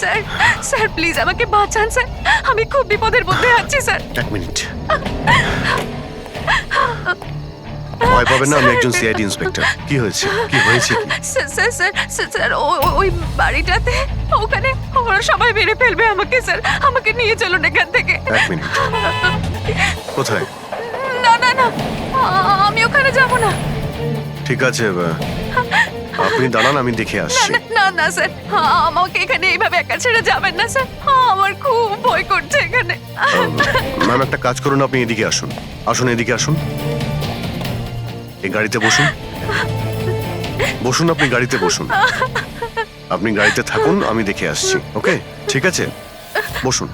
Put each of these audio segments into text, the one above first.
Sir sir please আমাকে বাঁচান sir, আমি খুব বিপদের মধ্যে আছি স্যার। এক মিনিট, ভয় পাবেন না, আমি একজন সিআইডি ইন্সপেক্টর। কি হয়েছে, কি হয়েছে? স্যার স্যার স্যার স্যার ওই বাড়িটাতে ওখানে ওরা সবাই মেরে ফেলবে আমাকে স্যার, আমাকে নিয়ে চলুন এখান থেকে। এক মিনিট, কোথায়? না না না, আমি ওখানে যাব না। ঠিক আছে, আপনি দাঁড়ান, আমি দেখে আসছি। না না স্যার, আমাকে এখানে এইভাবে একা ছেড়ে যাবেন না স্যার, আমার খুব ভয় করছে এখানে। ম্যাম একটা কাজ করুন, আপনি এদিকে আসুন, আসুন এদিকে আসুন, এই গাড়িতে বসুন, বসুন, আপনি গাড়িতে বসুন, আপনি গাড়িতে থাকুন, আমি দেখে আসছি। ওকে ঠিক আছে, বসুন।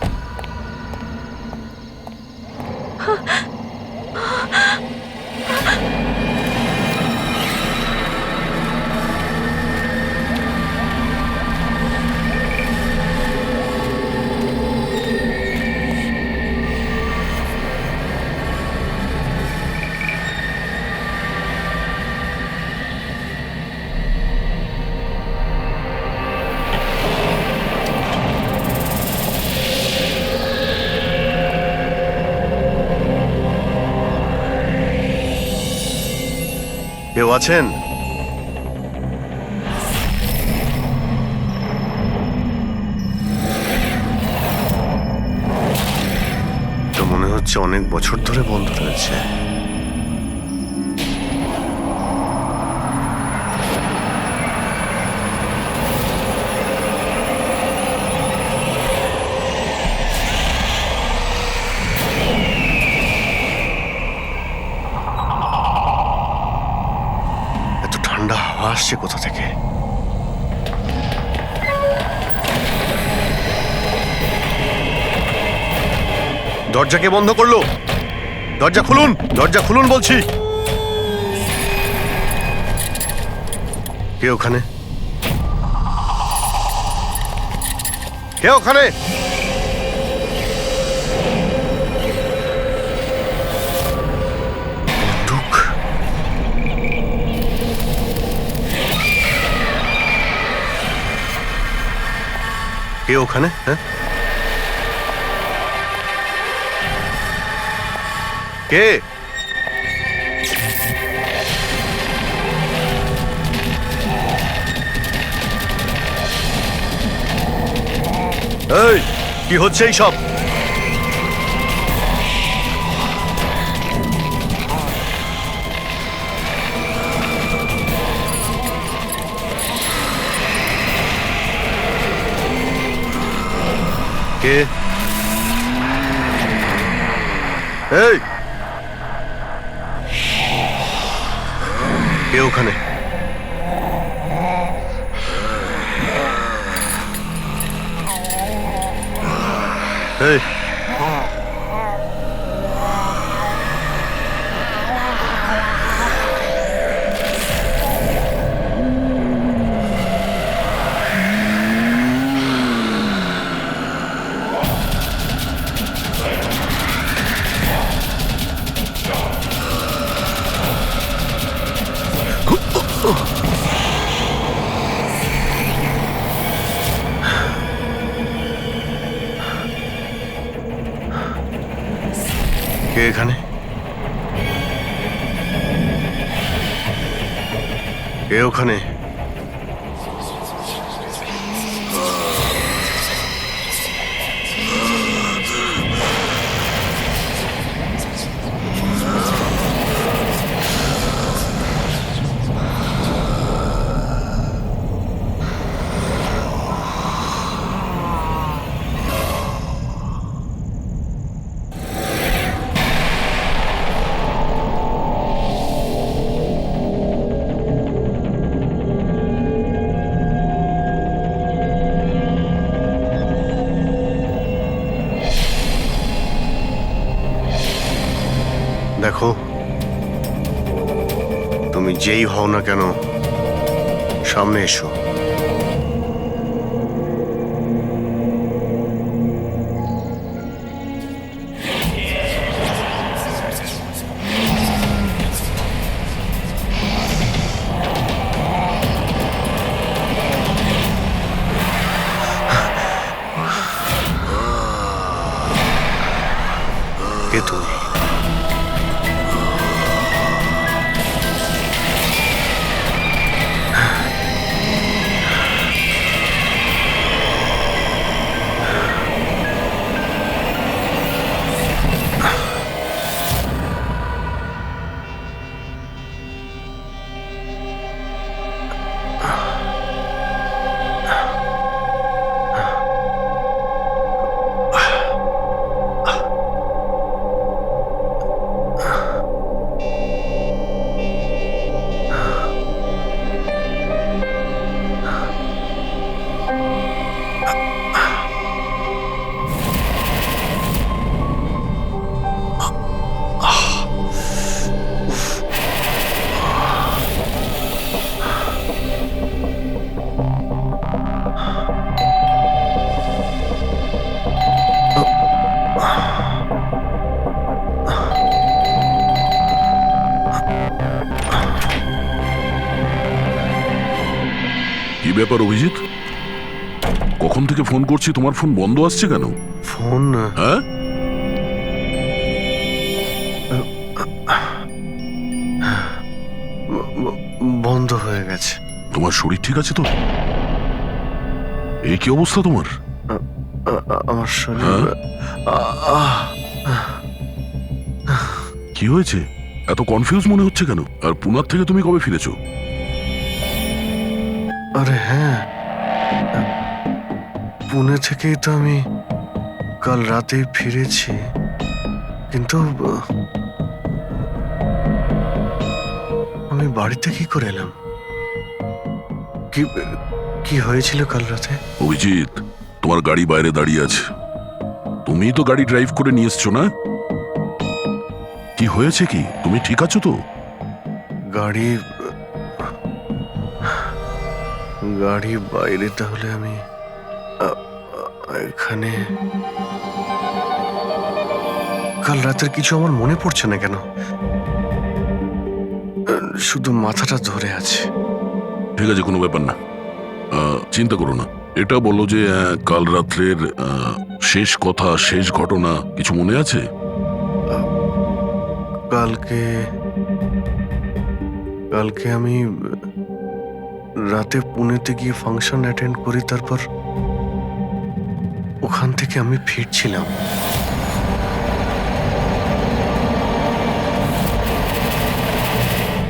কেউ আছেন? তো মনে হচ্ছে অনেক বছর ধরে বন্ধ রয়েছে। ঠান্ডা হাওয়া আসছে কোথা থেকে? দরজা কে বন্ধ করলো? দরজা খুলুন, দরজা খুলুন বলছি। কে ওখানে? কে ওখানে? কে ওখানে? হ্যাঁ, কে? এই কি হচ্ছে এই সব? কে? এই কে ওখানে? এই কে এখানে? কে ওখানে? দেখো, তুমি যেই হও না কেন, সামনে এসো। কি ব্যাপার অভিজিৎ? কখন থেকে ফোন করছি, তোমার ফোন বন্ধ আসছে কেন? ফোন হ্যাঁ, বন্ধ হয়ে গেছে। তোমার শরীর ঠিক আছে তো? এই কি অবস্থা তোমার? আমার শরীর কি হয়েছে? এত কনফিউজ মনে হচ্ছে কেন? আর পুনার থেকে তুমি কবে ফিরেছো? আরে হ্যাঁ, পুনে থেকেই তো আমি কাল রাতে ফিরেছি, কিন্তু আমি বাড়িতে কি করে এলাম? কি কি হয়েছিল কাল রাতে? অভিজিৎ, তোমার গাড়ি বাইরে দাঁড়িয়ে আছে, তুমিই তো গাড়ি ড্রাইভ করে নিয়ে এসছো না? কি হয়েছে কি? তুমি ঠিক আছো তো? গাড়ি গাড়ি বাইরে, তাহলে আমি এখানে কাল রাতের কিছু আমার মনে পড়ছে না কেন, শুধু মাথাটা ধরে আছে। ঠিক আছে, কোনো ব্যাপার না, চিন্তা করো না। এটা বলো যে কাল রাত্রের শেষ কথা, শেষ ঘটনা কিছু মনে আছে? কালকে কালকে আমি রাতে পুনেতে গিয়ে ফাংশন অ্যাটেন্ড করি, তারপর ওখান থেকে আমি ফিরছিলাম।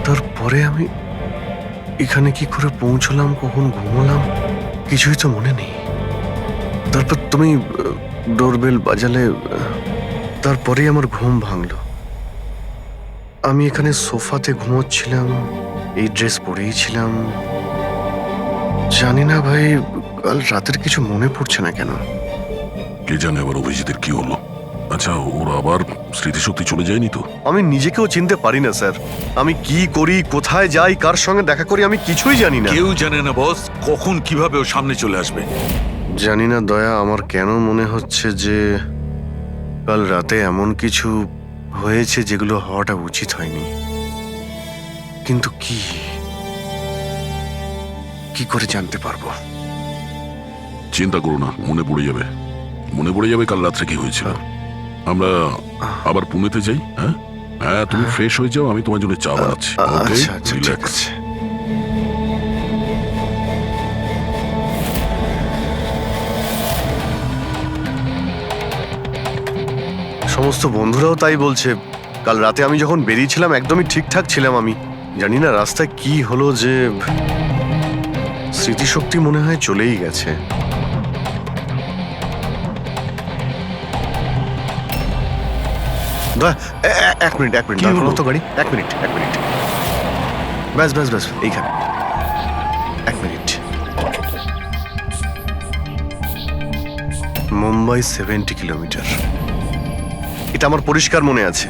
তারপরে আমি এখানে কি করে পৌঁছলাম, কখন ঘুমোলাম, কিছুই তো মনে নেই। তারপর তুমি ডোরবেল বাজালে, তারপরেই আমার ঘুম ভাঙলো। আমি এখানে সোফাতে ঘুমোচ্ছিলাম, এই ড্রেস পরেই ছিলাম। জানি না ভাই, কাল রাতের কিছু মনে পড়ছে না কেন। কে জানে আবার অভিজিতের কি হলো। আচ্ছা, ওর আবার স্মৃতিশক্তি চলে যায়নি তো? আমি নিজেকেও চিনতে পারি না স্যার। আমি কি করি, কোথায় যাই, কার সঙ্গে দেখা করি, আমি কিছুই জানি না। কেউ জানে না বস, কখন কিভাবে ও সামনে চলে আসবে। জানি না দয়া, আমার কেন মনে হচ্ছে যে কাল রাতে এমন কিছু হয়েছে যেগুলো হওয়াটা উচিত হয়নি। কিন্তু কি কি করে জানতে পারবো? চিন্তা করো না, মনে পড়ে যাবে, মনে পড়ে যাবে কাল রাত্রে কি হয়েছিল। আমরা আবার পুনেতে যাই। হ্যাঁ হ্যাঁ, তুমি ফ্রেশ হয়ে যাও, আমি তোমার জন্য চা বানাচ্ছি। আচ্ছা আচ্ছা, ঠিক আছে। সমস্ত বন্ধুরাও তাই বলছে। কাল রাতে আমি যখন বেরিয়েছিলাম একদমই ঠিকঠাক ছিলাম। আমি জানি না রাস্তায় কি হলো যে স্মৃতিশক্তি মনে হয় চলেই গেছে। এক মিনিট দাঁড় করো তো গাড়ি। এক মিনিট ব্যাস এইখানে। এক মিনিট। মুম্বাই 70 কিলোমিটার, এটা আমার পরিষ্কার মনে আছে।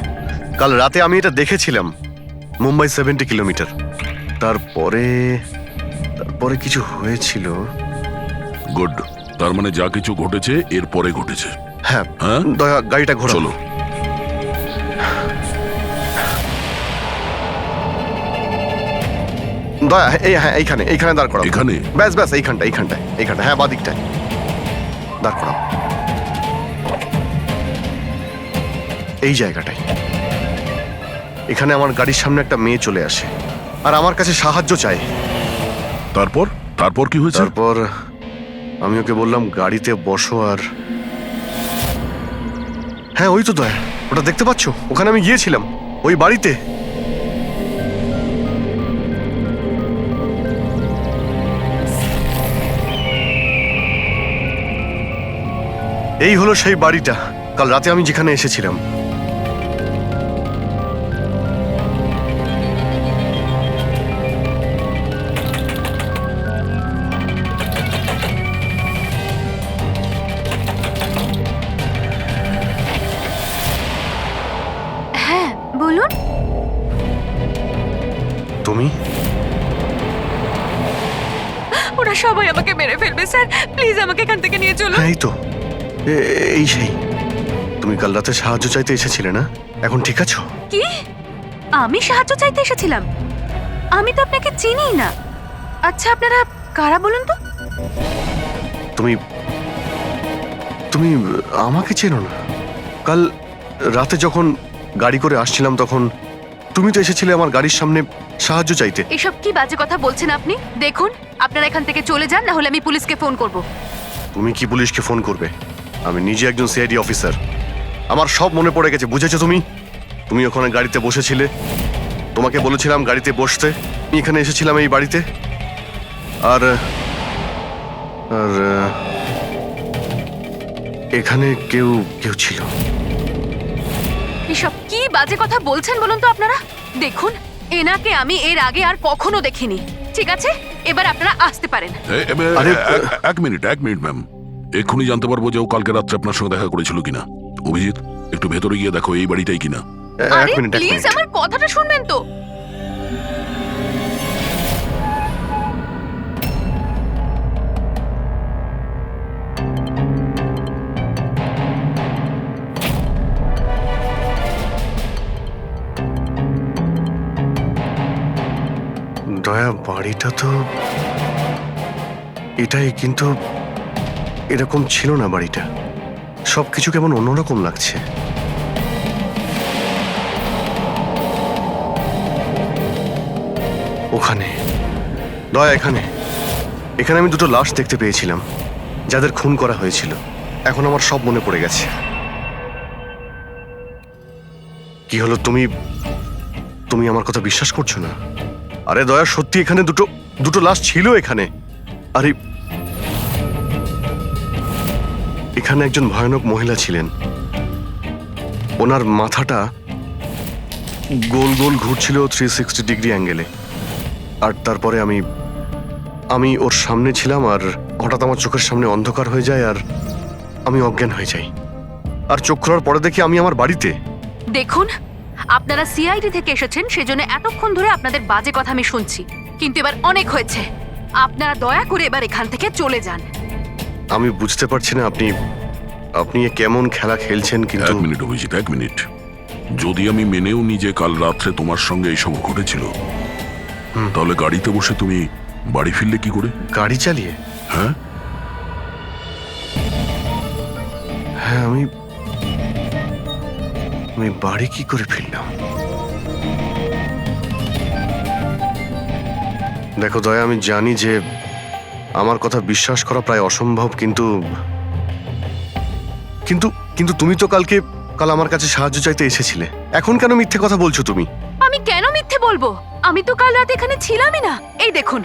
কাল রাতে আমি এটা দেখেছিলাম, মুম্বাই 70 কিলোমিটার। তারপরে কিছু হয়েছিল। গুড, তার মানে যা কিছু ঘটেছে এরপরে ঘটেছে। হ্যাঁ হ্যাঁ, দয়া গাড়িটা ঘোরাও। চলো। দয়া এইখানে দাঁড় করাও। এখানে? ব্যাস এইখানটায়। হ্যাঁ, বাদিকটায় দাঁড় করাও, এই জায়গাটায়। এখানে আমার গাড়ির সামনে একটা মেয়ে চলে আসে আর আমার কাছে সাহায্য চায়। তারপর কি হয়েছে? তারপর আমি ওকে বললাম গাড়িতে বসো। আর হ্যাঁ, ওই তো দয়া, ওটা দেখতে পাচ্ছ? ওখানে আমি গিয়েছিলাম, ওই বাড়িতে। এই হলো সেই বাড়িটা কাল রাতে আমি যেখানে এসেছিলাম। ফেলবে স্যার, প্লিজ আমাকে এখান থেকে নিয়ে চলুন। হ্যাঁ এই তো এই সেই তুমি কাল রাতে সাহায্য চাইতে এসেছিলে না? এখন ঠিক আছো? কি? আমি সাহায্য চাইতে এসেছিলাম? আমি তো আপনাকে চিনিই না। আচ্ছা আপনারা কারা বলুন তো? তুমি তুমি আমাকে চেনো না? কাল রাতে যখন গাড়ি করে আসছিলাম তখন তুমি তো এসেছিলে আমার গাড়ির সামনে সাহায্য চাইতে। এসব কি বাজে কথা বলছেন আপনি? দেখুন আপনারা এখান থেকে চলে যান, না হলে আমি পুলিশকে ফোন করব। তুমি কি পুলিশকে ফোন করবে? আমি নিজে একজন সিআইডি অফিসার, আমার সব মনে পড়ে গেছে। বুঝেছো তুমি? তুমি ওখানে গাড়িতে বসেছিলে, তোমাকে বলেছিলাম গাড়িতে বসতে। আমি এখানে এসেছিলাম এই বাড়িতে, আর আর এখানে কেউ কেউ ছিল। এসব কি বাজে কথা বলছেন বলুন তো আপনারা? দেখুন এনাকে আমি এর আগে আর কখনো দেখিনি। ঠিক আছে, এবার আপনারা আসতে পারেন। এক মিনিট ম্যাম, এক্ষুনি জানতে পারবো যে ও কালকে রাত্রে আপনার সঙ্গে দেখা করেছিল কিনা। অভিজিৎ, একটু ভেতরে গিয়ে দেখো এই বাড়িটাই কিনা। আরে এক মিনিট প্লিজ আমার কথাটা শুনবেন তো। দয়া, বাড়িটা তো এটাই, কিন্তু এরকম ছিল না বাড়িটা। সবকিছু কেমন অন্যরকম লাগছে। ওখানে দয়া, এখানে এখানে আমি দুটো লাশ দেখতে পেয়েছিলাম, যাদের খুন করা হয়েছিল। এখন আমার সব মনে পড়ে গেছে। কি হলো, তুমি তুমি আমার কথা বিশ্বাস করছো না? আরে দয়া, সত্যি এখানে দুটো লাশ ছিল এখানে। আরে এখানে একজন ভয়ানক মহিলা ছিলেন, ওনার মাথাটা গোল গোল ঘুরছিল 360 ডিগ্রি অ্যাঙ্গেলে। আর তারপরে আমি ওর সামনে ছিলাম, আর হঠাৎ আমার চোখের সামনে অন্ধকার হয়ে যায়, আর আমি অজ্ঞান হয়ে যাই। আর চোখ খোলার পরে দেখি আমি আমার বাড়িতে। দেখুন আপনারা সিআইডি থেকে এসেছেন, সেজন্য এতক্ষণ ধরে আপনাদের বাজে কথা আমি শুনছি, কিন্তু এবার অনেক হয়েছে। আপনারা দয়া করে এবার এখান থেকে চলে যান। আমি বুঝতে পারছি না আপনি এ কেমন খেলা খেলছেন, কিন্তু এক মিনিট অভিজিৎ, এক মিনিট। যদি আমি মেনেও নি যে কাল রাত্রে তোমার সঙ্গে এইসব ঘটেছিল, তাহলে গাড়িতে বসে তুমি বাড়ি ফিরলে কি করে? গাড়ি চালিয়ে? হ্যাঁ হ্যাঁ, আমি বাড়ি কি করে ফিরলাম? দেখো দয়া, আমি জানি যে আমার কথা বিশ্বাস করা প্রায় অসম্ভব, কিন্তু কিন্তু কিন্তু তুমি তো কাল আমার কাছে সাহায্য চাইতে এসেছিলে। এখন কেন মিথ্যে কথা বলছো তুমি? আমি কেন মিথ্যে বলবো? আমি তো কাল রাতে এখানে ছিলামই না। এই দেখুন,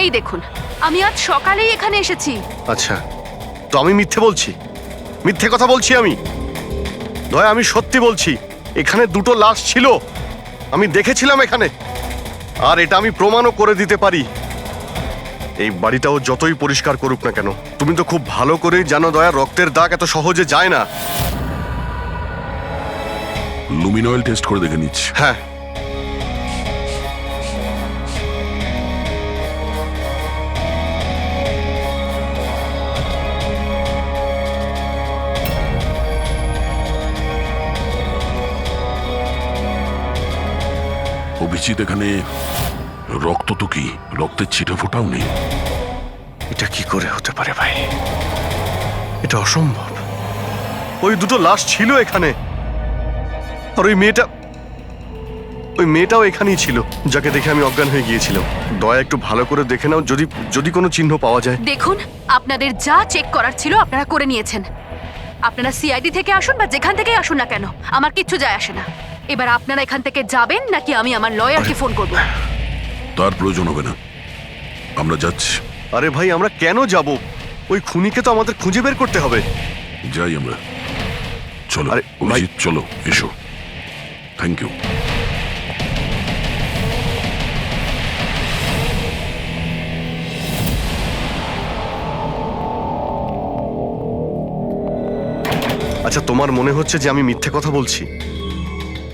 এই দেখুন, আমি আজ সকালেই এখানে এসেছি। আচ্ছা, তো আমি মিথ্যে বলছি? মিথ্যে কথা বলছি আমি? দয়া, আমি সত্যি বলছি, এখানে দুটো লাশ ছিল, আমি দেখেছিলাম এখানে, আর এটা আমি প্রমাণও করে দিতে পারি। এই বাড়িটাও যতই পরিষ্কার করুক না কেন, তুমি তো খুব ভালো করেই জানো দয়া, রক্তের দাগ এত সহজে যায় না। লুমিনয়েল টেস্ট করে দেখে নিচ্ছি। হ্যাঁ, অভিজিৎ, এখানে রক্ত তো কি, রক্তের ছিটে ফোটাও নেই। এটা কি করে হতে পারে ভাই? এটা অসম্ভব। ওই দুটো লাশ ছিল এখানে, আর ওই মেয়েটাও এখানেই ছিল, যাকে দেখে আমি অজ্ঞান হয়ে গিয়েছিলাম। দয়া, একটু ভালো করে দেখে নাও, যদি কোনো চিহ্ন পাওয়া যায়। দেখুন আপনাদের যা চেক করার ছিল আপনারা করে নিয়েছেন। আপনারা সিআইডি থেকে আসুন বা যেখান থেকেই আসুন না কেন, আমার কিচ্ছু যায় আসে না। এবার আপনারা এখান থেকে যাবেন নাকি আমি আমার লয়ারকে ফোন করব? তার প্রয়োজন হবে না, আমরা যাচ্ছি। আরে ভাই, আমরা কেন যাব? ওই খুনিকে তো আমাদের খুঁজে বের করতে হবে। যাই আমরা, চলো। আরে, ভাই- অভিজিৎ চলো, এসো। Thank you. আচ্ছা, তোমার মনে হচ্ছে যে আমি মিথ্যে কথা বলছি?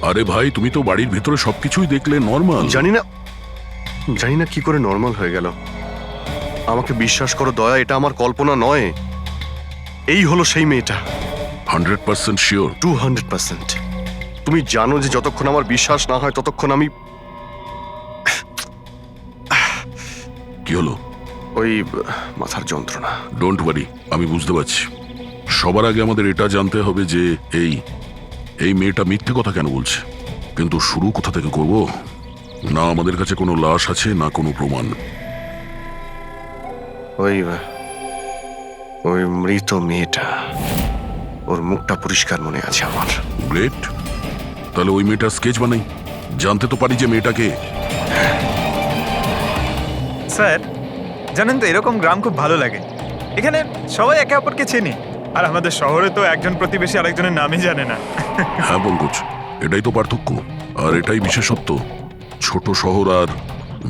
আরে ভাই, তুমি তো বাড়ির ভেতরে সবকিছুই দেখলে, নর্মাল। জানি না কি করে নর্মাল হয়ে গেল। আমাকে বিশ্বাস করো দয়া, এটা আমার কল্পনা নয়। এই হলো সেই মেয়েটা। 100% শিওর? 200%। তুমি জানো যে যতক্ষণ আমার বিশ্বাস না হয় ততক্ষণ আমি কি হলো? ওই মাথার যন্ত্রণা। ডোন্ট ওয়ারি, আমি বুঝতে পারছি। সবার আগে আমাদের এটা জানতে হবে যে এই মেয়েটা মিথ্যে কথা কেন বলছে। কিন্তু শুরু কোথা থেকে করব? না আমাদের কাছে কোনো লাশ আছে, না কোনো প্রমাণ। ওই ওই মৃত মেয়েটা, ওর মুখটা পরিষ্কার মনে আছে আমার। গ্রেট, তাহলে ওই মেয়েটার স্কেচ বানাই, জানতে তো পারি যে মেয়েটাকে। স্যার জানেন তো, এরকম গ্রাম খুব ভালো লাগে। এখানে সবাই একে অপরকে চেনে, আর আমাদের শহরে তো একজন প্রতিবেশী আরেকজনের নামই জানে না। হ্যাঁ পঙ্কজ, এটাই তো পার্থক্য, আর এটাই বিশেষত্ব ছোট শহর আর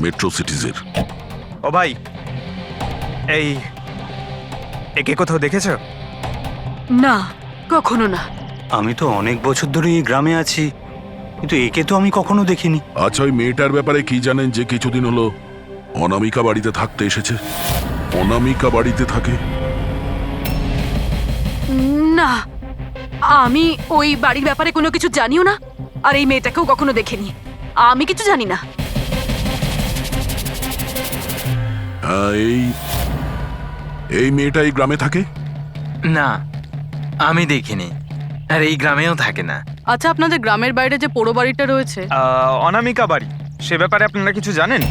মেট্রো সিটিজের। ও ভাই, এই একে কোথাও দেখেছো? না, কখনো না। আমি তো অনেক বছর ধরে এই গ্রামে আছি, কিন্তু একে তো আমি কখনো দেখিনি। আচ্ছা, ওই মেয়েটার ব্যাপারে কি জানেন যে কিছুদিন হলো অনামিকা বাড়িতে থাকতে এসেছে? অনামিকা বাড়িতে থাকে? না, আমি ওই বাড়ির ব্যাপারে কোনো কিছু জানিও না, আর এই মেয়েটাকেও কখনো দেখিনি। আমি কিছু জানি না। হ্যাঁ, এই মেয়েটা এই গ্রামে থাকে? না, আমি দেখিনি, আর এই গ্রামেও থাকে না। আচ্ছা, আপনাদের গ্রামের বাইরে যে পোড়ো বাড়িটা রয়েছে, অনামিকা বাড়ি, সে ব্যাপারে আপনারা কিছু জানেন?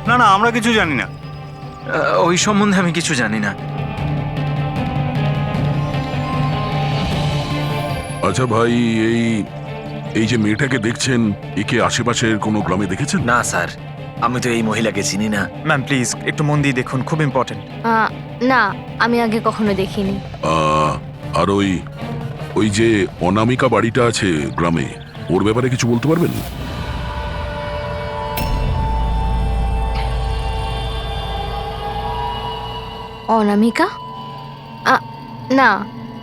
না না, আমরা কিছু জানি না। ওই সম্বন্ধে আমি কিছু জানি না। আচ্ছা ভাই, এই যে মেয়েটাকে দেখছেন, একে আশেপাশের কোনো গ্রামে দেখেছেন? না স্যার, আমি তো এই মহিলাকে চিনি না। ম্যাম প্লিজ একটু মন দিয়ে দেখুন, খুব ইম্পর্টেন্ট। না, আমি আগে কখনো দেখিনি। আর ওই যে অনামিকা বাড়িটা আছে গ্রামে, ওর ব্যাপারে কিছু বলতে পারবেন? অনামিকা? না,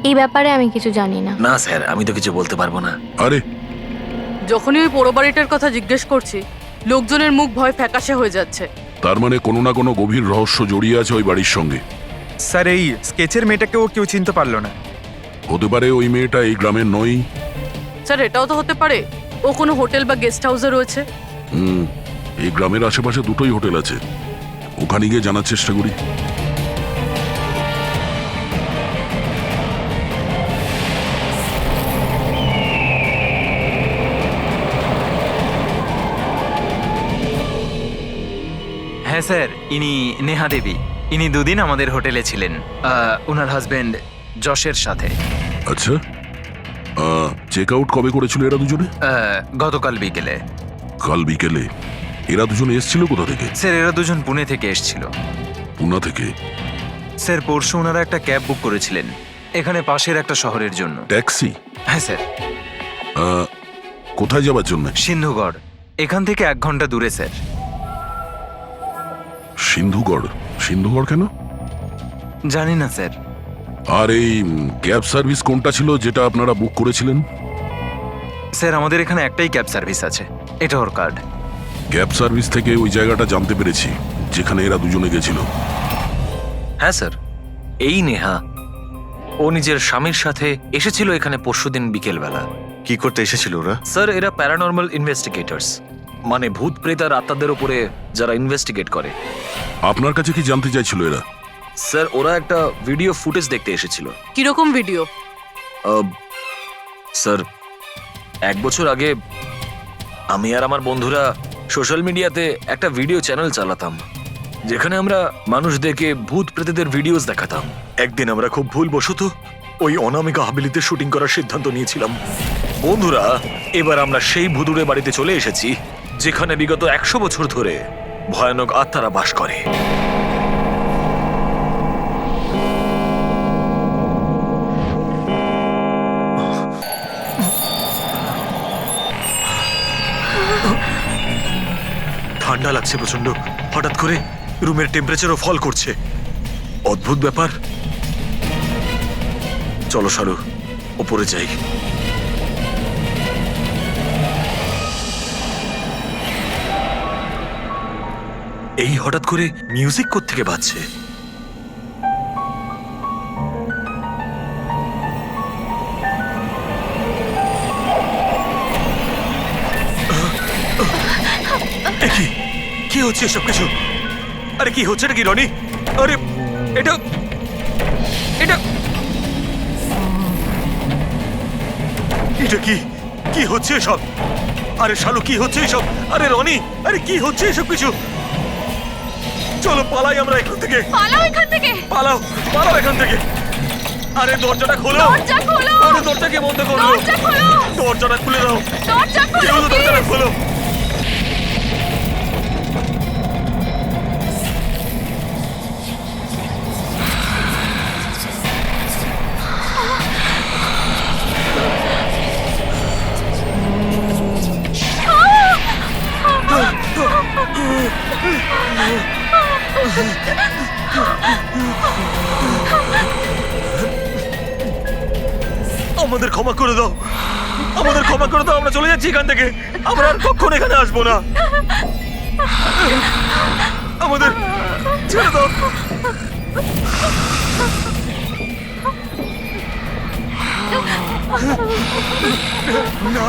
এই ব্যাপারে আমি কিছু জানি না। না স্যার, আমি তো কিছু বলতে পারবো না। আরে যখনই ওই পোড়ো বাড়িটার কথা জিজ্ঞেস করছি, লোকজনের মুখ ভয় ফ্যাকাশে হয়ে যাচ্ছে। তার মানে কোনো না কোনো গভীর রহস্য জড়িয়ে আছে ওই বাড়ির সঙ্গে। স্যার, এই স্কেচের মেয়েটাকেও কেউ চিনতে পারলো না। হতে পারে ওই মেয়েটা এই গ্রামের নয়। স্যার, এটাও তো হতে পারে ও কোনো হোটেল বা গেস্ট হাউসে রয়েছে। এই গ্রামের আশেপাশে দুটোই হোটেল আছে, ওখানে গিয়ে জানার চেষ্টা করি। হ্যাঁ স্যার, ইনি নেহা দেবী। ইনি দুদিন আমাদের হোটেলে ছিলেন, ওনার হাজবেন্ড যশের সাথে। আচ্ছা, চেক আউট কবে করেছিল এরা দুজনে? গতকাল বিকেলে। কাল বিকেলে? এরা দুজনে এসেছিল কোথা থেকে? স্যার, এরা দুজন পুনে থেকে এসেছিল। পুনা থেকে? স্যার, পরশু ওনারা একটা ক্যাব বুক করেছিলেন এখানে পাশের একটা শহরের জন্য। ট্যাক্সি? হ্যাঁ স্যার। কোথায় যাবার জন্য? সিন্ধুগড়, এখান থেকে 1 ঘন্টা দূরে স্যার। সিন্ধুগড়? সিন্ধুগড় কেন? জানি না স্যার। আর এই ক্যাব সার্ভিস কোনটা ছিল যেটা আপনারা বুক করেছিলেন? স্যার, আমাদের এখানে একটাই ক্যাব সার্ভিস আছে, এটা ওর কার্ড। ক্যাব সার্ভিস থেকে ওই জায়গাটা জানতে পেরেছি যেখানে এরা দুজনে গেছিল। হ্যাঁ স্যার, এই নেহা ও নিজের স্বামীর সাথে এসেছিল এখানে পরশুদিন বিকেলবেলা। কি করতে এসেছিল ওরা? স্যার, এরা প্যারানর্মাল ইনভেস্টিগেটরস, মানে ভূত প্রেত আর আত্মাদের উপরে যারা ইনভেস্টিগেট করে। আপনার কাছে কি জানতে চাইছিল এরা? স্যার, ওরা একটা ভিডিও ফুটেজ দেখতে এসেছিল। কিরকম ভিডিও? স্যার, 1 বছর আগে আমি আর আমার বন্ধুরা সোশ্যাল মিডিয়াতে একটা ভিডিও চ্যানেল চালাতাম, যেখানে আমরা মানুষদেরকে ভূত প্রেতদের ভিডিওস দেখাতাম। একদিন আমরা খুব ভুলবশত ওই অনামিকা হাভেলিতে শুটিং করার সিদ্ধান্ত নিয়েছিলাম। বন্ধুরা, এবার আমরা সেই ভুতুড়ে বাড়িতে চলে এসেছি যেখানে বিগত 100 বছর ধরে ভয়ানক আত্মারা বাস করে। ঠান্ডা লাগছে প্রচন্ড, হঠাৎ করে রুমের টেম্পারেচারও ফল করছে। অদ্ভুত ব্যাপার। চলো শালু, ওপরে যাই। এই হঠাৎ করে মিউজিক কোত্থেকে বাজছে? কি হচ্ছে এসব কিছু? আরে কি হচ্ছে নাকি রনি? আরে এটা এটা এটা কি কি হচ্ছে এসব? আরে শালু কি হচ্ছে এসব? আরে রনি, আরে কি হচ্ছে এসব কিছু? চলো পালাই আমরা এখান থেকে। পালাও এখান থেকে। পালাও, পালাও এখান থেকে। আরে দরজাটা খোলো। দরজা খোলো। আরে দরজাকে বন্ধ করো। দরজা খোলো। দরজাটা খুলে দাও। দরজা খোলো। কেউ দরজাটা খোলো। আমাদের ক্ষমা করে দাও, আমাদের ক্ষমা করে দাও। আমরা চলে যাচ্ছি এখান থেকে। আমরা আর কখনো এখানে আসবো না। আমাদের ছেড়ে দাও। না,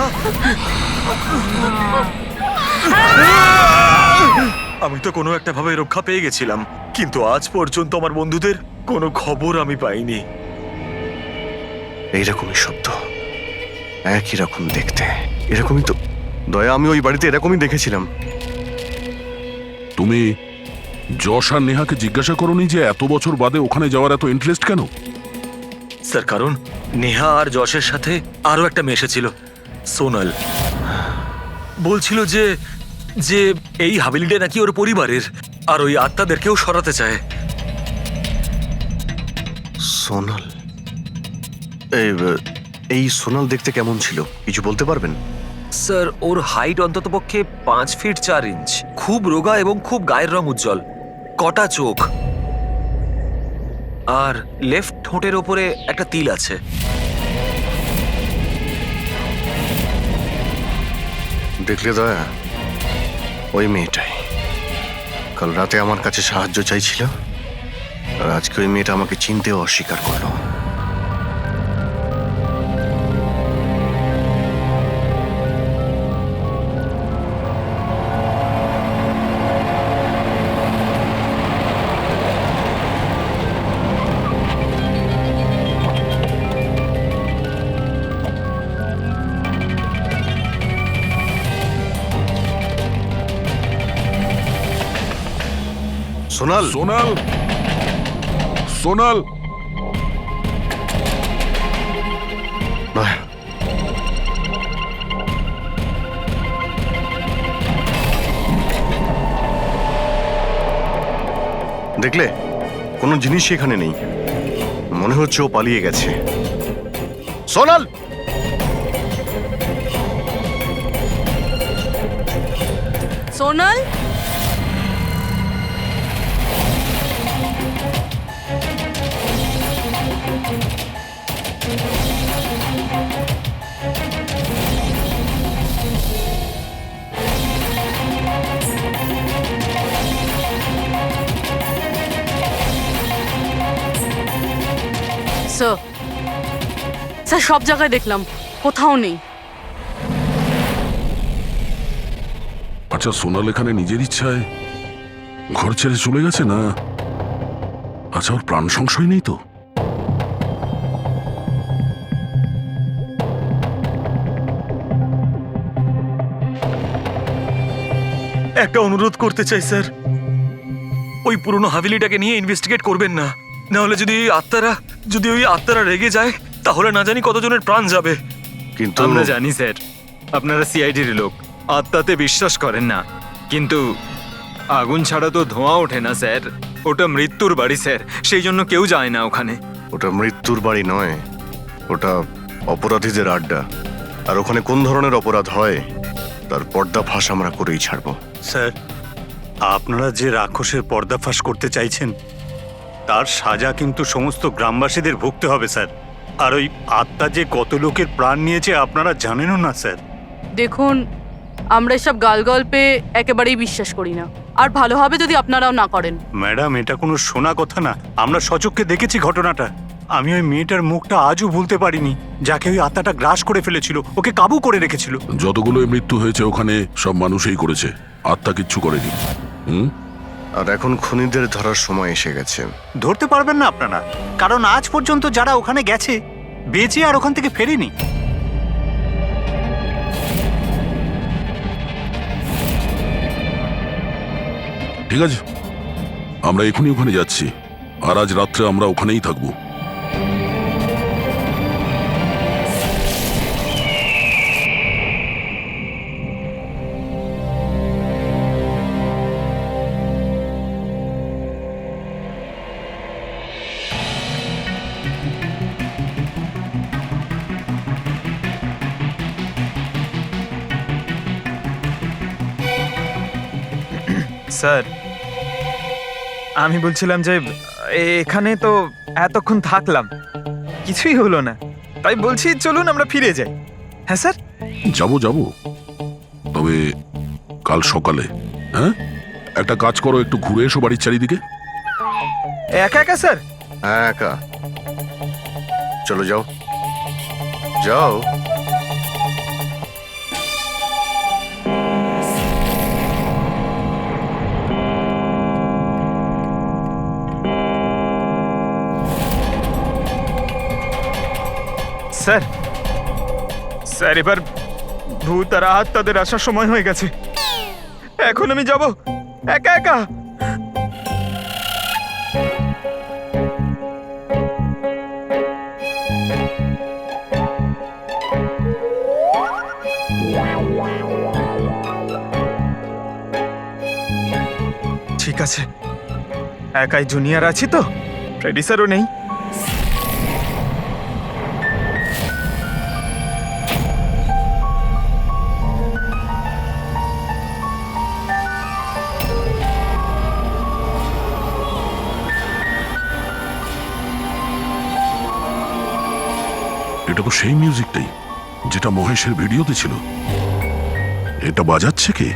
আমি তো কোনো একটা ভাবে রক্ষা পেয়ে গেছিলাম, কিন্তু আজ পর্যন্ত আমার বন্ধুদের কোনো খবর আমি পাইনি। এইরকমই শব্দ, একই রকম দেখতে, এরকমই তো। দয়া, আমি ওই বাড়িতে এরকমই দেখেছিলাম। তুমি যশ আর নেহাকে জিজ্ঞাসা করোনি যে এত বছর বাদে ওখানে যাওয়ার এত ইন্টারেস্ট কেন? স্যার, কারণ নেহা আর যশের সাথে আরো একটা মেয়ে এসেছিল, সোনাল। বলছিল যে যে এই হাভেলিটা নাকি ওর পরিবারের, আর ওই আত্মাদেরকেও সরাতে চায়। সোনাল? এই সোনাল দেখতে কেমন ছিল, কিছু বলতে পারবেন? স্যার, ওর হাইট অন্ততপক্ষে 5 ফিট 4 ইঞ্চ, খুব রোগা এবং খুব গায়ের রং উজ্জ্বল, কটা চোখ, আর লেফট ঠোঁটের ওপরে একটা তিল আছে। দেখলে দয়া, ওই মেয়েটাই কাল রাতে আমার কাছে সাহায্য চাইছিল, আর আজকে ওই মেয়েটা আমাকে চিনতেও অস্বীকার করলো। সোনাল, সোনাল, সোনাল, দয়া, দেখলে কোনো জিনিস এখানে নেই, মনে হচ্ছে ও পালিয়ে গেছে। সোনাল! সোনাল, স্যার, স্যার সব জায়গায় দেখলাম, কোথাও নেই। আচ্ছা, সোনাল এখানে নিজের ইচ্ছায় ঘর ছেড়ে চলে গেছে না? আচ্ছা, ওর প্রাণ সংশয় নেই তো? একটা অনুরোধ করতে চাই স্যার, ওই পুরনো হাভেলিটাকে নিয়ে ইনভেস্টিগেট করবেন না। না হলে যদি ওই আত্মারা রেগে যায়, তাহলে না জানি কতজনের প্রাণ যাবে। কিন্তু আমরা জানি স্যার, আপনারা সিআইডির লোক, আত্মাতে বিশ্বাস করেন না, কিন্তু আগুন ছাড়া তো ধোঁয়া ওঠে না স্যার। ওটা মৃত্যুর বাড়ি স্যার, সেই জন্য কেউ যায় না ওখানে। ওটা মৃত্যুর বাড়ি নয়, ওটা অপরাধীদের আড্ডা। আর ওখানে কোন ধরনের অপরাধ হয় তার পর্দাফাঁস আমরা করেই ছাড়বো। স্যার, আপনারা যে রাক্ষসের পর্দাফাঁস করতে চাইছেন তার সাজা কিন্তু সমস্ত গ্রামবাসীদের ভুগতে হবে স্যার। আর ওই আত্মা যে কত লোকের প্রাণ নিয়েছে আপনারা জানেনও না স্যার। দেখুন, আমরা এসব গালগল্পে একেবারেই বিশ্বাস করি না, আর ভালো হবে যদি আপনারাও না করেন। ম্যাডাম, এটা কোনো শোনা কথা না। আমরা সচক্ষে দেখেছি ঘটনাটা। আমি ওই মেয়েটার মুখটা আজও ভুলতে পারিনি, যাকে ওই আত্মাটা গ্রাস করে ফেলেছিল, ওকে কাবু করে রেখেছিল। যতগুলো মৃত্যু হয়েছে ওখানে সব মানুষই করেছে, আত্মা কিচ্ছু করেনি। হুম। আর এখন খুনিদের ধরার সময় এসে গেছে। ধরতে পারবেন না আপনারা, কারণ আজ পর্যন্ত যারা ওখানে গেছে বেঁচে আর ওখান থেকে ফেরেনি। ঠিক আছে, আমরা এখনই ওখানে যাচ্ছি, আর আজ রাত্রে আমরা ওখানেই থাকবো। স্যার, আমি বলছিলাম যে এখানে তো এতক্ষণ থাকলাম, কিছুই হলো না, তাই বলছি চলুন আমরা ফিরে যাই। হ্যাঁ স্যার। যাবো যাবো, তবে কাল সকালে। হ্যাঁ, একটা কাজ করো, একটু ঘুরে এসো বাড়ির চারিদিকে। একা একা স্যার? হ্যাঁ, একা। চলো যাও যাও। স্যার, স্যার এবার ভূত আর আত্মাদের আসার সময় হয়ে গেছে। এখন আমি যাব একা একা? ঠিক আছে, একাই জুনিয়র আছি তো, ফ্রেডি স্যারও নেই। এটা তো সেই মিউজিকটাই যেটা মহেশের ভিডিওতে ছিল। এটা বাজাচ্ছে কে?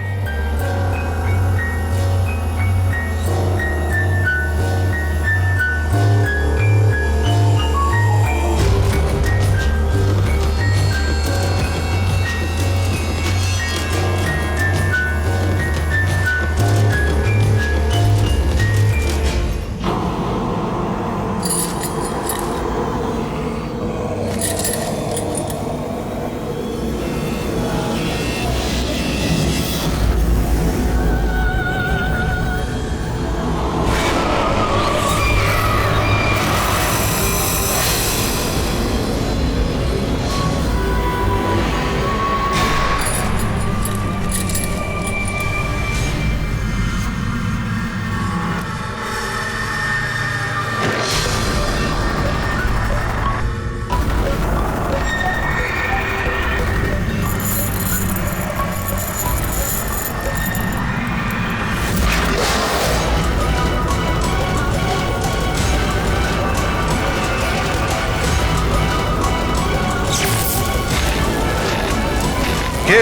কে?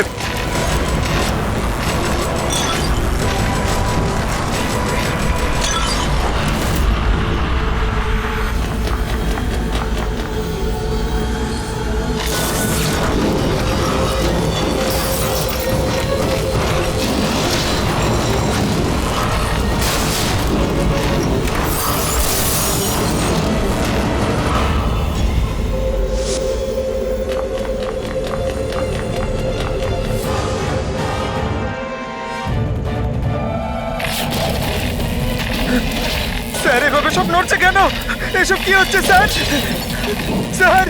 স্যার এভাবে সব নড়ছে কেন? এসব কি হচ্ছে স্যার? স্যার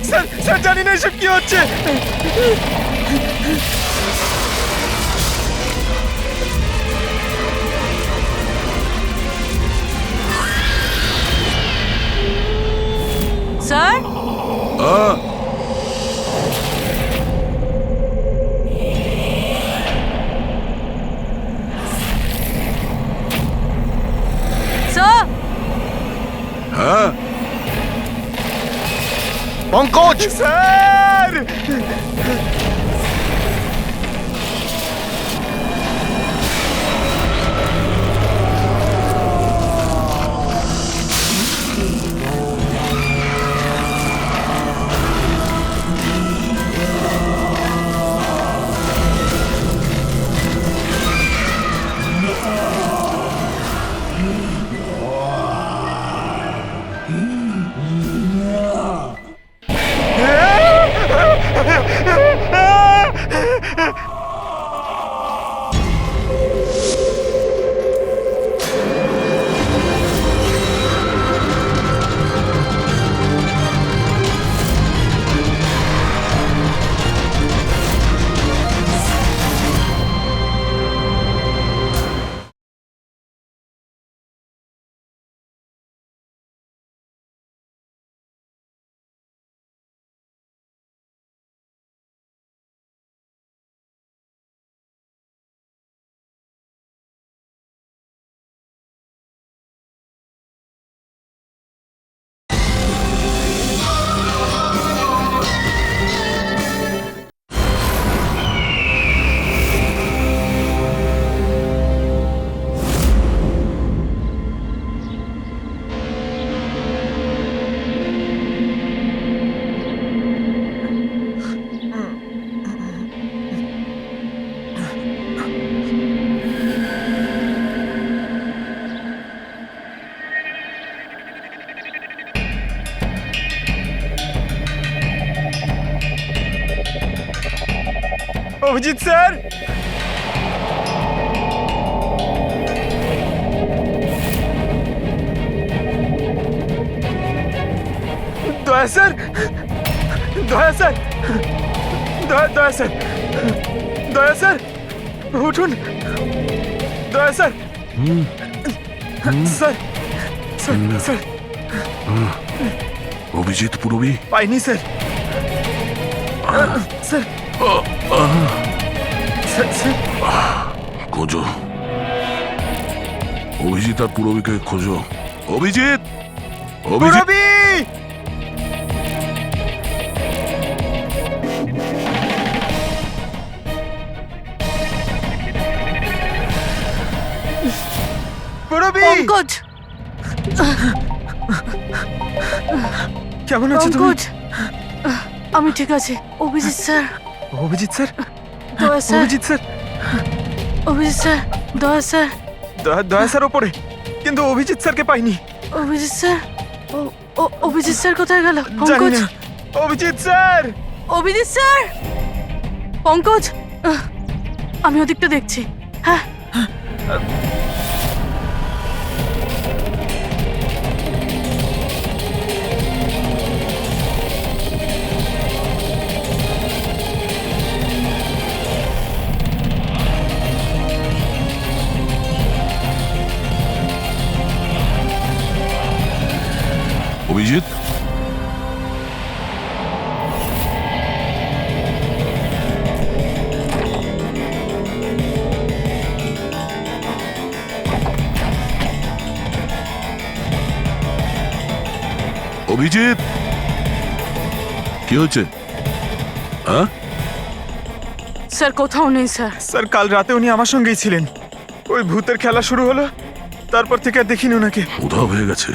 স্যার স্যার জানি না এসব কি হচ্ছে। স্যার, স্যার, হ্যাঁ, পঙ্কজ! স্যার অভিজিৎ স্যার, দয়া স্যার, দয়া স্যার, দয়া স্যার, দয়া স্যার, উঠুন, দয়া sir, sir, sir, sir, Abhijit Purabi পাইনি স্যার, স্যার, স্যার, স্যার, খোঁজো, অভিজিৎ আর পুরবীকে খোঁজো। অভিজিৎ, অভিজিৎ, পুরবী! পুরবী! পঙ্কজ, কেমন আছো তুমি? পঙ্কজ, আমি ঠিক আছি। অভিজিৎ স্যার, অভিজিৎ স্যার, দয়া sir, Abhijit sir, Abhijit sir, দয়া স্যার, দয়া স্যার ওপরে, কিন্তু অভিজিৎ স্যারকে পাইনি। অভিজিৎ স্যার, অভিজিৎ স্যার কোথায় গেল? জানি পঙ্কজ, না। অভিজিৎ স্যার! অভিজিৎ স্যার, পঙ্কজ, আমি ওদিকটা দেখছি। হ্যাঁ, অভিজিৎ, অভিজিৎ, কি হচ্ছে? হ্যাঁ, স্যার কোথাও নেই স্যার। স্যার কাল রাতে উনি আমার সঙ্গেই ছিলেন। ওই ভূতের খেলা শুরু হলো, তারপর থেকে আর দেখিনি ওনাকে। উধাও হয়ে গেছে।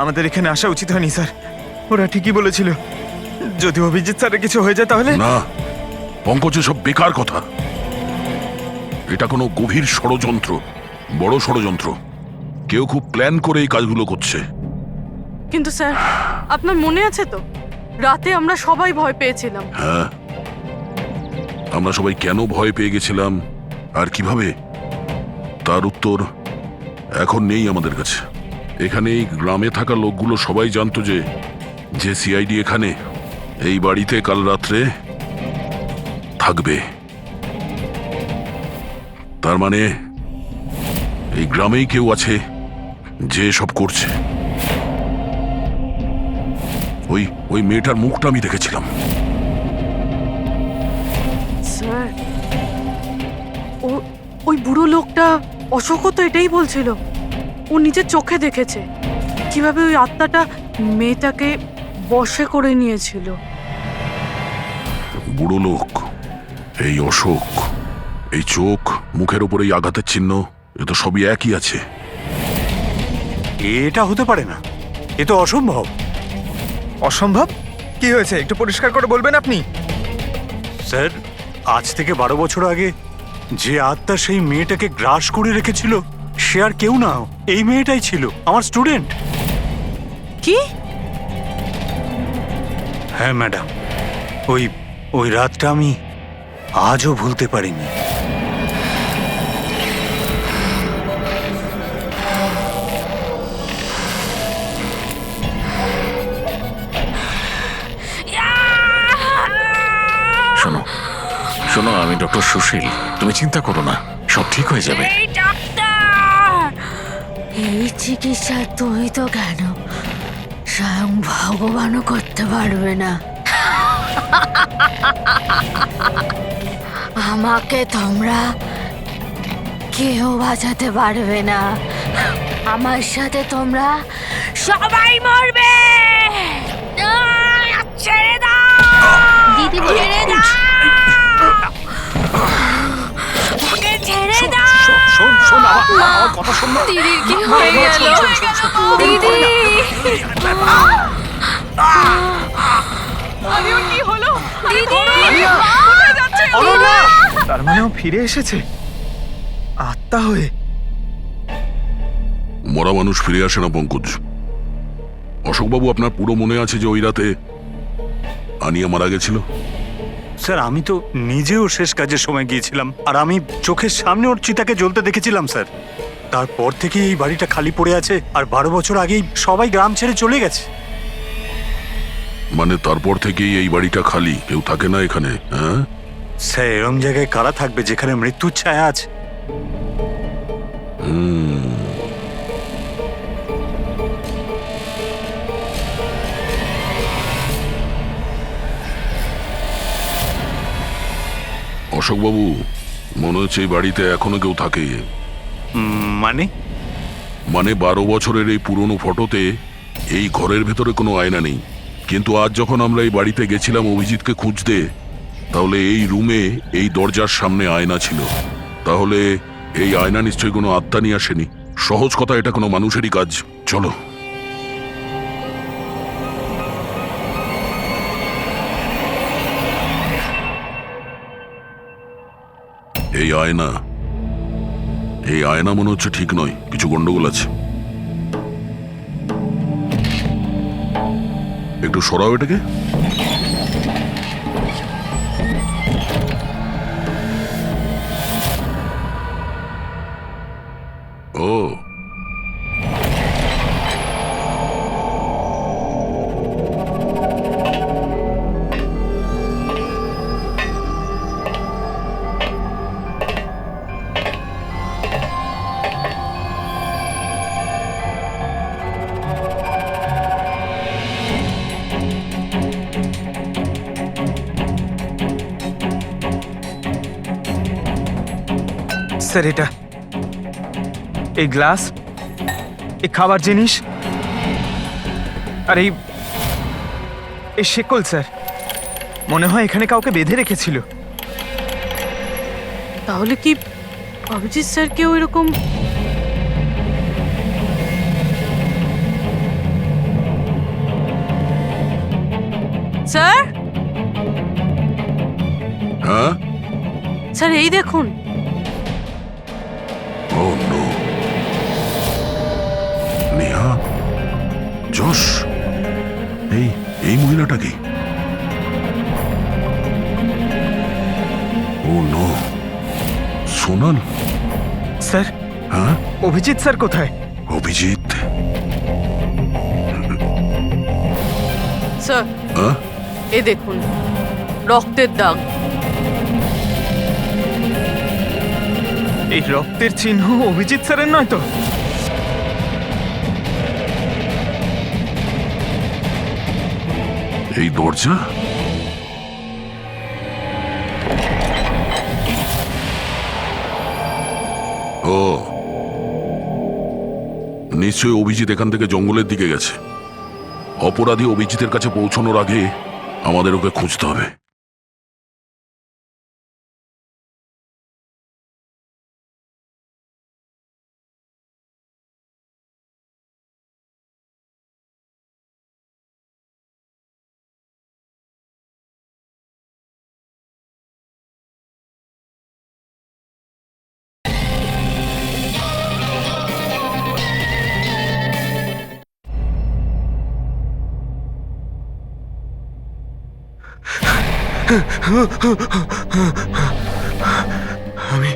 আমাদের এখানে আসা উচিত হয়নি স্যার। ওরা ঠিকই বলেছিল, যদি অভিজিৎ স্যারের কিছু হয়ে যায় তাহলে। না, পঙ্কজ, সব বেকার কথা। এটা কোনো গভীর ষড়যন্ত্র, বড় ষড়যন্ত্র। কেউ খুব প্ল্যান করে এই কাজগুলো করছে। কিন্তু স্যার, আপনার মনে আছে তো, রাতে আমরা সবাই ভয় পেয়েছিলাম। হ্যাঁ, আমরা সবাই কেন ভয় পেয়ে গেছিলাম আর কিভাবে, তার উত্তর এখন নেই আমাদের কাছে। এখানে এই গ্রামে থাকা লোকগুলো সবাই জানতো যে সিআইডি এখানে এই বাড়িতে কাল রাত্রে থাকবে। তার মানে এই গ্রামেই কেউ আছে যে সব করছে। ওই মেয়েটার মুখটা আমি দেখেছিলাম। স্যার, ওই বুড়ো লোকটা অশোকও তো এটাই বলছিল। ও নিজের চোখে দেখেছে কিভাবে ওই আত্মাটা মেয়েটাকে বশে করে নিয়েছিল। বুড়ো লোক, এই অশোক, এই চোখ, মুখের উপর এই আঘাতের চিহ্ন, এ তো সবই একই আছে। এটা হতে পারে না, এ তো অসম্ভব। অসম্ভব? কি হয়েছে একটু পরিষ্কার করে বলবেন আপনি? স্যার, আজ থেকে 12 বছর আগে যে আত্মা সেই মেয়েটাকে গ্রাস করে রেখেছিল, সে আর কেউ না, এই মেয়েটাই ছিল, আমার স্টুডেন্ট। কি? হ্যাঁ ম্যাডাম, ওই রাতটা আমি আজও ভুলতে পারিনি। শোনো শোনো, আমি ডক্টর সুশীল, তুমি চিন্তা করো না, সব ঠিক হয়ে যাবে। এই ডাক্তার, এই চিকিৎসা তুই তো কেন, স্বয়ং ভগবানও করতে পারবে না। আমাকে তোমরা কেউ বাঁচাতে পারবে না। আমার সাথে তোমরা সবাই মরবে। ছেড়ে দাও দিদি, ছেড়ে দাও, ওকে ছেড়ে দাও। শোন, আমার কথা শোন না। দিদির কি হয়ে গেল? দিদি, কি হলো? দিদি, অনন্যা! তার মানে ও ফিরে এসেছে আত্মা হয়ে। মরা মানুষ ফিরে আসে না পঙ্কজ। অশোকবাবু, আপনার পুরো মনে আছে যে ওই রাতে আনিয়া মারা গেছিল? স্যার আমি তো নিজেও শেষ কাজের সময় গিয়েছিলাম, আর আমি চোখের সামনে ওর চিতাকে জ্বলতে দেখেছিলাম স্যার। তারপর থেকে এই বাড়িটা খালি পড়ে আছে, আর 12 বছর আগেই সবাই গ্রাম ছেড়ে চলে গেছে। মানে তারপর থেকেই এই বাড়িটা খালি, কেউ থাকে না এখানে? হ্যাঁ, স্যার এরম জায়গায় কারা থাকবে যেখানে মৃত্যুর ছায়া আছে? অশোকবাবু, মনে হচ্ছে এই বাড়িতে এখনো কেউ থাকে। মানে? মানে 12 বছরের এই পুরনো ফটোতে এই ঘরের ভেতরে কোনো আয়না নেই, কিন্তু আজ যখন আমরা এই বাড়িতে গেছিলাম অভিজিৎকে খুঁজতে, তাহলে এই রুমে এই দরজার সামনে আয়না ছিল। তাহলে এই আয়না নিশ্চয়ই কোনো আত্মা নিয়ে আসেনি। সহজ কথা, এটা কোনো মানুষেরই কাজ। চলো। এই আয়না, এই আয়না মনে হচ্ছে ঠিক নয়, কিছু গন্ডগোল আছে। একটু সরাও এটাকে। ও, স্যার এটা, এই গ্লাস, এই খাবার জিনিস, আর এই শেকল স্যার, মনে হয় এখানে কাউকে বেঁধে রেখেছিল। তাহলে কি অভিজিৎ স্যার কেউ এরকম স্যার? হ্যাঁ, স্যার এই দেখুন। ও নো, নেহা, যশ, এই মহিলাটা কি? ও নো, সোনাল। স্যার, হ্যাঁ, অভিজিৎ স্যার কোথায়? অভিজিৎ? স্যার হ্যাঁ, এই দেখুন, রক্তের দাগ। এই রক্তের চিহ্ন অভিজিৎ স্যারের নয় তো? এই দরজা, ও নিশ্চয়ই অভিজিৎ এখান থেকে জঙ্গলের দিকে গেছে। অপরাধী অভিজিতের কাছে পৌঁছানোর আগে আমাদের ওকে খুঁজতে হবে। আমি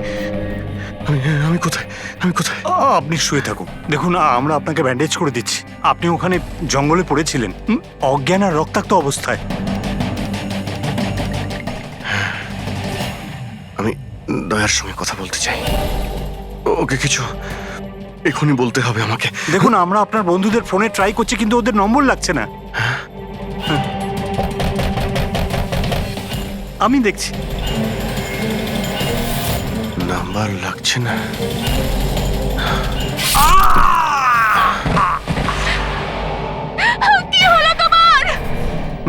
আমি আমি কোথায়, আমি কোথায়? আপনি শুয়ে থাকুন, দেখুন আমরা আপনাকে ব্যান্ডেজ করে দিচ্ছি। আপনি ওখানে জঙ্গলে পড়েছিলেন, অজ্ঞান আর রক্তাক্ত অবস্থায়। আমি দয়ার সঙ্গে কথা বলতে চাই। ওকে কিছু এখনই বলতে হবে আমাকে। দেখুন আমরা আপনার বন্ধুদের ফোনে ট্রাই করছি, কিন্তু ওদের নম্বর লাগছে না। আমি দেখছি নাম্বার লাগছে না। কি হলো তোমার?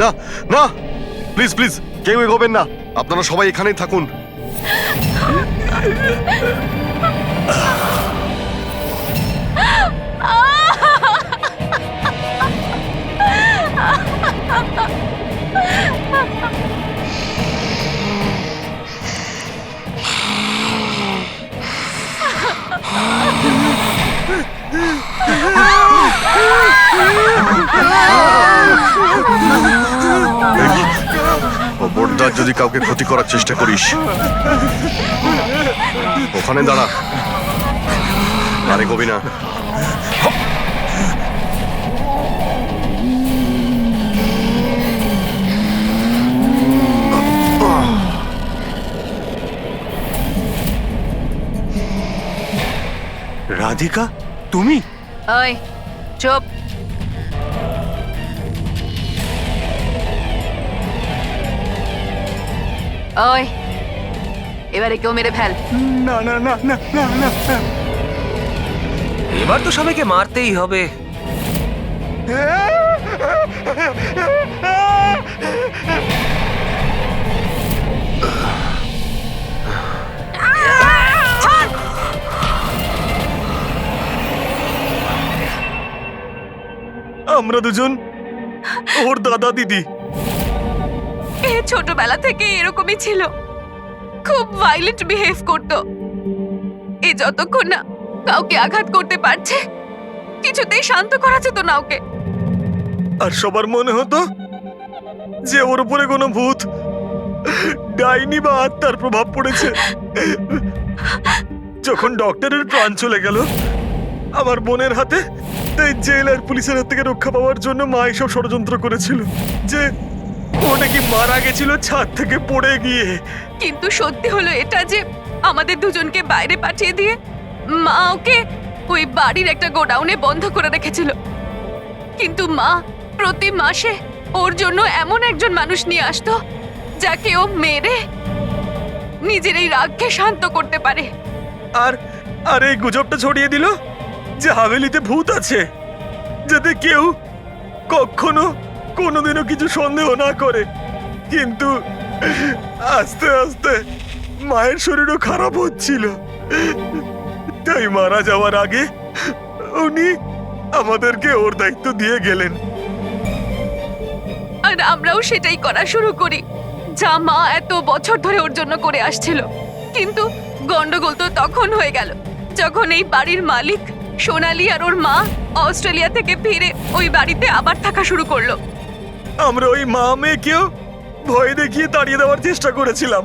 না না, প্লিজ প্লিজ কেউ এগোবেন না, আপনারা সবাই এখানেই থাকুন। খবরদার খবরদার যদি কাউকে ক্ষতি করার চেষ্টা করিস, ওখানে দাঁড়া, আরে কবি না। রাধিকা, তুমি? ওই চুপ। ওই এবারে কেউ মেরে ফেল। না না না না না না না। এবার তো সবাইকে মারতেই হবে। আমরা দুজন ওর দাদা দিদি। এ ছোটবেলা থেকে এরকমই ছিল, খুব ভাইলেন্ট বিহেভ করতো। এ যতক্ষণ না কাউকে আঘাত করতে পারছে কিছুতেই শান্ত করা যেত না ওকে। আর সবার মনে হতো যে ওর উপরে কোনো ভূত, ডাইনি বা আত্মার প্রভাব পড়েছে। যখন ডক্টরের প্রাণ চলে গেল আমার বোনের হাতে, তাই জেল আর পুলিশের হাত থেকে রক্ষা পাওয়ার জন্য মা এসব ষড়যন্ত্র করেছিল যে ও নাকি মারা গেছিল ছাদ থেকে পড়ে গিয়ে। কিন্তু সত্যি হলো এটা যে আমাদের দুজনকে বাইরে পাঠিয়ে দিয়ে মা ওকে ওই বাড়ির একটা গোডাউনে বন্ধ করে রেখেছিল। কিন্তু মা প্রতি মাসে ওর জন্য এমন একজন মানুষ নিয়ে আসতো যাকে ও মেরে নিজের এই রাগকে শান্ত করতে পারে। আর আর এই গুজবটা ছড়িয়ে দিল যে হাভেলিতে ভূত আছে, যাতে কেউ কখনো কোনোদিনও কিছু সন্দেহ না করে। কিন্তু আস্তে আস্তে মায়ের শরীরও খারাপ হচ্ছিল, তাই মারা যাওয়ার আগে উনি আমাদেরকে ওর দায়িত্ব দিয়ে গেলেন। আর আমরাও সেটাই করা শুরু করি যা মা এত বছর ধরে ওর জন্য করে আসছিল। কিন্তু গন্ডগোল তো তখন হয়ে গেল যখন এই বাড়ির মালিক সোনালি আর ওর মা অস্ট্রেলিয়া থেকে ফিরে ওই বাড়িতে আবার থাকা শুরু করলো। আমরা ওই মা মেয়েকেও ভয় দেখিয়ে তাড়িয়ে দেওয়ার চেষ্টা করেছিলাম,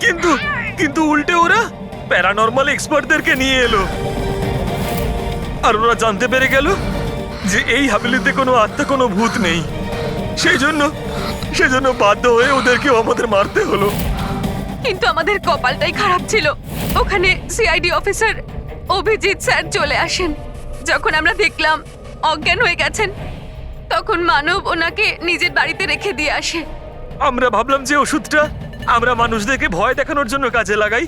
কিন্তু কিন্তু উল্টে ওরা প্যারানর্মাল এক্সপার্টদেরকে নিয়ে এলো। আর ওরা জানতে পেরে গেল যে এই হাভেলিতে কোনো আত্মা, কোনো ভূত নেই। সেই জন্য বাধ্য হয়ে ওদেরকেও আমাদের মারতে হলো। কিন্তু আমাদের কপালটাই খারাপ ছিল, ওখানে সিআইডি অফিসার অভিজিৎ স্যার চলে আসেন। যখন আমরা দেখলাম অজ্ঞান হয়ে গেছেন, তখন মানব ওনাকে নিজের বাড়িতে রেখে দিয়ে আসে। আমরা ভাবলাম যে ওষুধটা আমরা মানুষদেরকে ভয় দেখানোর জন্য কাজে লাগাই,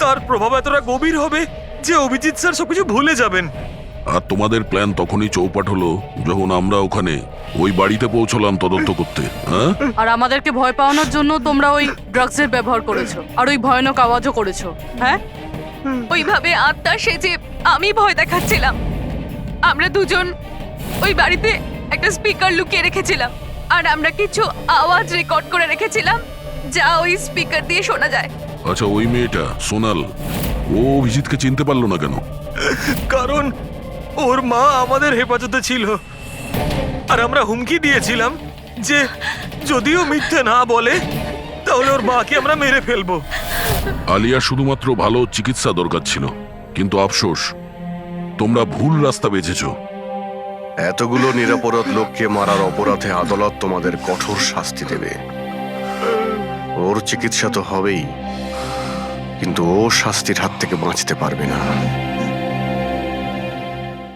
তার প্রভাব এতটা গভীর হবে যে অভিজিৎ স্যার সবকিছু ভুলে যাবেন। আর তোমাদের প্ল্যান তখনই চৌপাট হলো যখন আমরা ওখানে ওই বাড়িতে পৌঁছলাম তদন্ত করতে। হ্যাঁ, আর আমাদেরকে ভয় পাওয়ানোর জন্য তোমরা ওই ড্রাগসের ব্যবহার করেছো আর ওই ভয়ানক আওয়াজও করেছো। হ্যাঁ, ওইভাবে আত্মা সেজে আমি ভয় দেখাচ্ছিলাম। আমরা দুজন ওই বাড়িতে একটা স্পিকার লুকিয়ে রেখেছিলাম, আর আমরা কিছু আওয়াজ রেকর্ড করে রেখেছিলাম যা ওই স্পিকার দিয়ে শোনা যায়। আচ্ছা, ওই মেয়েটা সোনাল, ও অভিজিৎকে চিনতে পারলো না কেন? কারণ ওর মা আমাদের হেফাজতে ছিল, আর আমরা হুমকি দিয়েছিলাম যে যদিও মিথ্যে না বলে তাহলে ওর মাকে আমরা মেরে ফেলবো। আলিয়া শুধুমাত্র ভালো চিকিৎসা দরকার ছিল, কিন্তু আফসোস তোমরা ভুল রাস্তা বেছেছো। এতগুলো নিরপরাধ লোককে মারার অপরাধে আদালত তোমাদের কঠোর শাস্তি দেবে। ওর চিকিৎসা তো হবেই, কিন্তু ও শাস্তির হাত থেকে বাঁচতে পারবে না।